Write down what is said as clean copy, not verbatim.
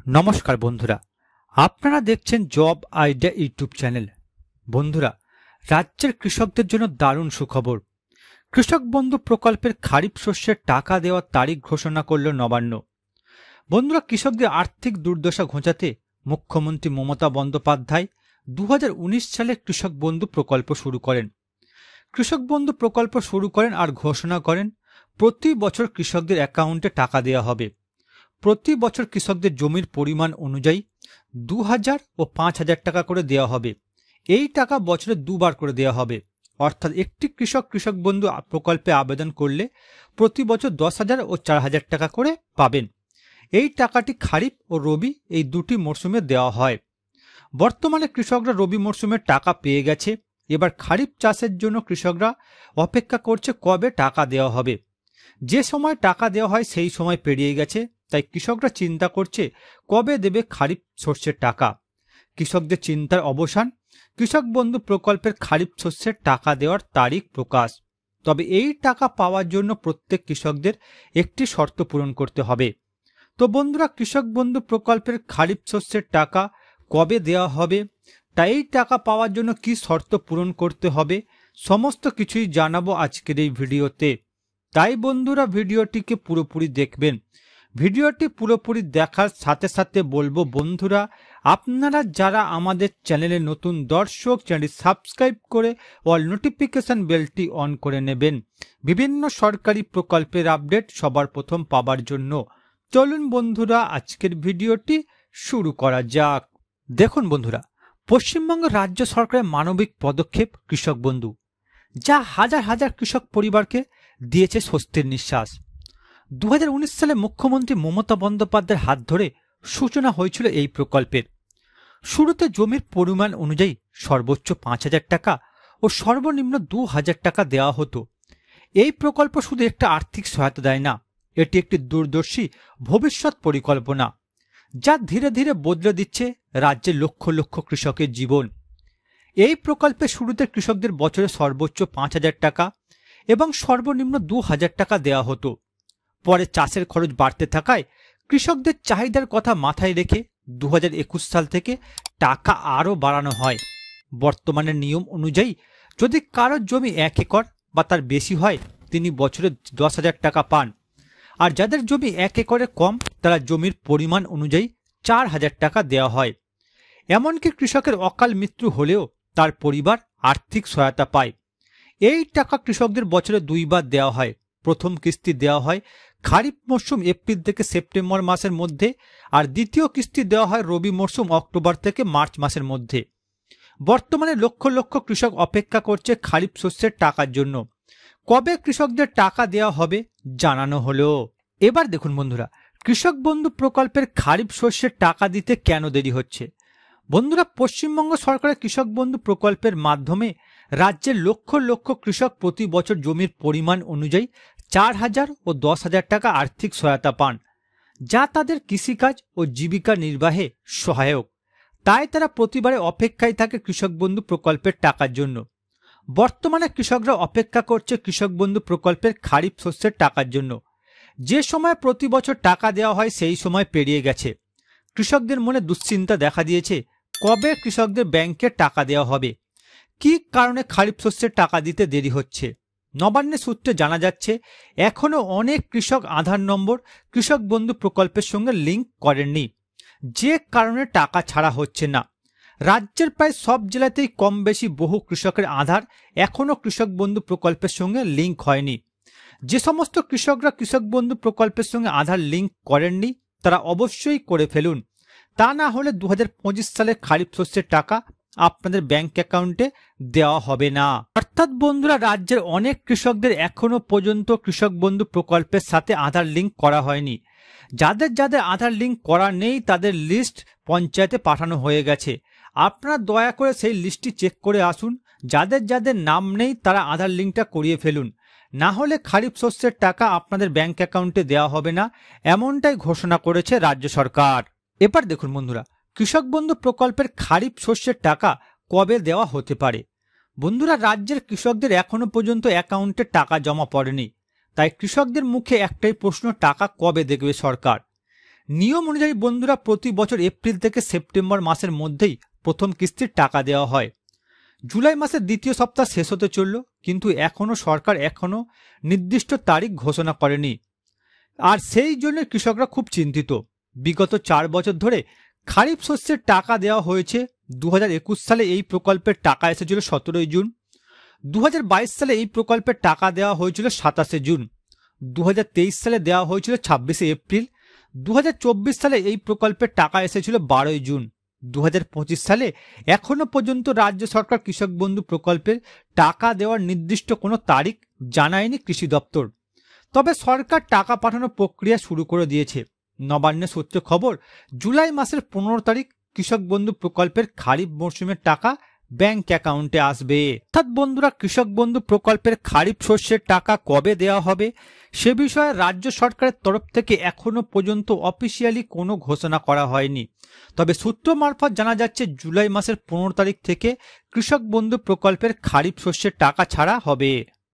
নমস্কার বন্ধুরা, আপনারা দেখছেন জব আইডিয়া ইউটিউব চ্যানেল। বন্ধুরা, রাজ্যের কৃষকদের জন্য দারুণ সুখবর। কৃষক বন্ধু প্রকল্পের খারিফ শস্যের টাকা দেওয়ার তারিখ ঘোষণা করল নবান্ন। বন্ধুরা, কৃষকদের আর্থিক দুর্দশা ঘোচাতে মুখ্যমন্ত্রী মমতা বন্দ্যোপাধ্যায় 2019 সালে কৃষক বন্ধু প্রকল্প শুরু করেন। কৃষক বন্ধু প্রকল্প শুরু করেন আর ঘোষণা করেন প্রতি বছর কৃষকদের অ্যাকাউন্টে টাকা দেওয়া হবে। প্রতি বছর কৃষকদের জমির পরিমাণ অনুযায়ী 2000 ও 5000 টাকা করে দেওয়া হবে। এই টাকা বছরে দুবার করে দেওয়া হবে, অর্থাৎ একটি কৃষক কৃষক বন্ধু প্রকল্পে আবেদন করলে প্রতি বছর 10,000 ও 4,000 টাকা করে পাবেন। এই টাকাটি খারিফ ও রবি এই দুটি মরশুমে দেওয়া হয়। বর্তমানে কৃষকরা রবি মরশুমের টাকা পেয়ে গেছে। এবার খারিফ চাষের জন্য কৃষকরা অপেক্ষা করছে কবে টাকা দেওয়া হবে। যে সময় টাকা দেওয়া হয় সেই সময় পেরিয়ে গেছে, তাই কৃষকরা চিন্তা করছে কবে দেবে খারিফ শস্যের টাকা। কৃষকদের চিন্তার অবসান, কৃষক বন্ধু প্রকল্পের খারিফ শস্যের টাকা দেওয়ার তারিখ প্রকাশ। তবে এই টাকা পাওয়ার জন্য প্রত্যেক কৃষকদের একটি শর্ত পূরণ করতে হবে। তো বন্ধুরা, কৃষক বন্ধু প্রকল্পের খারিফ শস্যের টাকা কবে দেওয়া হবে, তাই এই টাকা পাওয়ার জন্য কি শর্ত পূরণ করতে হবে, সমস্ত কিছুই জানাবো আজকের এই ভিডিওতে। তাই বন্ধুরা, ভিডিওটিকে পুরোপুরি দেখবেন। ভিডিওটি পুরোপুরি দেখার সাথে সাথে বলবো বন্ধুরা, আপনারা যারা আমাদের চ্যানেলে নতুন দর্শক, চ্যানেলটি সাবস্ক্রাইব করে অল নোটিফিকেশন বেলটি অন করে নেবেন বিভিন্ন সরকারি প্রকল্পের আপডেট সবার প্রথম পাবার জন্য। চলুন বন্ধুরা, আজকের ভিডিওটি শুরু করা যাক। দেখুন বন্ধুরা, পশ্চিমবঙ্গ রাজ্য সরকারের মানবিক পদক্ষেপ কৃষক বন্ধু, যা হাজার হাজার কৃষক পরিবারকে দিয়েছে স্বস্তির নিঃশ্বাস। 2019 সালে মুখ্যমন্ত্রী মমতা বন্দ্যোপাধ্যায়ের হাত ধরে সূচনা হয়েছিল এই প্রকল্পের। শুরুতে জমির পরিমাণ অনুযায়ী সর্বোচ্চ 5,000 টাকা ও সর্বনিম্ন 2,000 টাকা দেওয়া হতো। এই প্রকল্প শুধু একটা আর্থিক সহায়তা দেয় না, এটি একটি দূরদর্শী ভবিষ্যৎ পরিকল্পনা, যা ধীরে ধীরে বদলে দিচ্ছে রাজ্যের লক্ষ লক্ষ কৃষকের জীবন। এই প্রকল্পে শুরুতে কৃষকদের বছরে সর্বোচ্চ 5,000 টাকা এবং সর্বনিম্ন 2,000 টাকা দেওয়া হতো। পরে চাষের খরচ বাড়তে থাকায় কৃষকদের চাহিদার কথা মাথায় রেখে 2021 সাল থেকে টাকা আরও বাড়ানো হয়। বর্তমানে নিয়ম অনুযায়ী যদি কারো জমি 1 একর বা তার বেশি হয়, তিনি বছরে 10,000 টাকা পান। আর যাদের জমি 1 একরের কম, তারা জমির পরিমাণ অনুযায়ী 4,000 টাকা দেওয়া হয়। এমনকি কৃষকের অকাল মৃত্যু হলেও তার পরিবার আর্থিক সহায়তা পায়। এই টাকা কৃষকদের বছরে 2 বার দেওয়া হয়। প্রথম কিস্তি দেওয়া হয় খারিফ মরশুম এপ্রিল থেকে সেপ্টেম্বর মাসের মধ্যে, আর দ্বিতীয় কিস্তি দেওয়া হয় রবি মরশুম অক্টোবর থেকে মার্চ মাসের মধ্যে। বর্তমানে লক্ষ লক্ষ কৃষক অপেক্ষা করছে খারিফ শস্যের টাকার জন্য। কবে কৃষকদের টাকা দেওয়া হবে জানানো হলো। এবার দেখুন বন্ধুরা, কৃষক বন্ধু প্রকল্পের খারিফ শস্যের টাকা দিতে কেন দেরি হচ্ছে। বন্ধুরা, পশ্চিমবঙ্গ সরকারের কৃষক বন্ধু প্রকল্পের মাধ্যমে রাজ্যের লক্ষ লক্ষ কৃষক প্রতি বছর জমির পরিমাণ অনুযায়ী 4,000 ও 10,000 টাকা আর্থিক সহায়তা পান, যা তাদের কৃষিকাজ ও জীবিকা নির্বাহে সহায়ক। তাই তারা প্রতিবারে অপেক্ষায় থাকে কৃষক বন্ধু প্রকল্পের টাকার জন্য। বর্তমানে কৃষকরা অপেক্ষা করছে কৃষক বন্ধু প্রকল্পের খারিফ শস্যের টাকার জন্য। যে সময় প্রতি বছর টাকা দেওয়া হয় সেই সময় পেরিয়ে গেছে। কৃষকদের মনে দুশ্চিন্তা দেখা দিয়েছে কবে কৃষকদের ব্যাংকে টাকা দেওয়া হবে, কি কারণে খারিফ শস্যের টাকা দিতে দেরি হচ্ছে। নবান্নের সূত্রে জানা যাচ্ছে এখনও অনেক কৃষক আধার নম্বর কৃষক বন্ধু প্রকল্পের সঙ্গে লিঙ্ক করেননি, যে কারণে টাকা ছাড়া হচ্ছে না। রাজ্যের প্রায় সব জেলাতেই কম বেশি বহু কৃষকের আধার এখনও কৃষক বন্ধু প্রকল্পের সঙ্গে লিঙ্ক হয়নি। যে সমস্ত কৃষকরা কৃষক বন্ধু প্রকল্পের সঙ্গে আধার লিঙ্ক করেননি, তারা অবশ্যই করে ফেলুন। তা না হলে 2025 সালে খারিফ শস্যের টাকা আপনাদের ব্যাংক অ্যাকাউন্টে দেওয়া হবে না। অর্থাৎ বন্ধুরা, রাজ্যের অনেক কৃষকদের এখনো পর্যন্ত কৃষক বন্ধু প্রকল্পের সাথে আধার লিঙ্ক করা হয়নি। যাদের যাদের আধার লিঙ্ক করা নেই, তাদের লিস্ট পঞ্চায়েতে পাঠানো হয়ে গেছে। আপনারা দয়া করে সেই লিস্টটি চেক করে আসুন। যাদের যাদের নাম নেই, তারা আধার লিঙ্কটা করিয়ে ফেলুন, না হলে খারিফ শস্যের টাকা আপনাদের ব্যাংক অ্যাকাউন্টে দেওয়া হবে না, এমনটাই ঘোষণা করেছে রাজ্য সরকার। এবার দেখুন বন্ধুরা, কৃষক বন্ধু প্রকল্পের খারিফ শস্যের টাকা কবে দেওয়া হতে পারে। বন্ধুরা, রাজ্যের কৃষকদের এখনো পর্যন্ত অ্যাকাউন্টে টাকা জমা পড়েনি, তাই কৃষকদের মুখে একটাই প্রশ্ন, টাকা কবে দেবে সরকার। নিয়ম অনুযায়ী বন্ধুরা প্রতি বছর এপ্রিল থেকে সেপ্টেম্বর মাসের মধ্যেই প্রথম কিস্তির টাকা দেওয়া হয়। জুলাই মাসের দ্বিতীয় সপ্তাহ শেষ হতে চলল, কিন্তু সরকার এখনো নির্দিষ্ট তারিখ ঘোষণা করেনি। আর সেই জন্য কৃষকরা খুব চিন্তিত। বিগত 4 বছর ধরে খারিফ শস্যের টাকা দেওয়া হয়েছে। 2021 সালে এই প্রকল্পের টাকা এসেছিল 17 জুন, 2022 সালে এই প্রকল্পের টাকা দেওয়া হয়েছিল 27 জুন, 2023 সালে দেওয়া হয়েছিল 26 এপ্রিল, 2024 সালে এই প্রকল্পের টাকা এসেছিল 12 জুন, 2025 সালে এখনো পর্যন্ত রাজ্য সরকার কৃষক বন্ধু প্রকল্পের টাকা দেওয়ার নির্দিষ্ট কোনো তারিখ জানায়নি কৃষি দপ্তর। তবে সরকার টাকা পাঠানোর প্রক্রিয়া শুরু করে দিয়েছে। নবান্ন সূত্রে খবর, জুলাই মাসের 15 তারিখ কৃষক বন্ধু প্রকল্পের খারিফ মরশুমের টাকা ব্যাংক অ্যাকাউন্টে আসবে। অর্থাৎ বন্ধুরা, কৃষক বন্ধু প্রকল্পের খারিফ শস্যের টাকা কবে দেওয়া হবে সে বিষয়ে রাজ্য সরকারের তরফ থেকে এখনো পর্যন্ত অফিসিয়ালি কোনো ঘোষণা করা হয়নি। তবে সূত্র মারফত জানা যাচ্ছে জুলাই মাসের 15 তারিখ থেকে কৃষক বন্ধু প্রকল্পের খারিফ শস্যের টাকা ছাড়া হবে।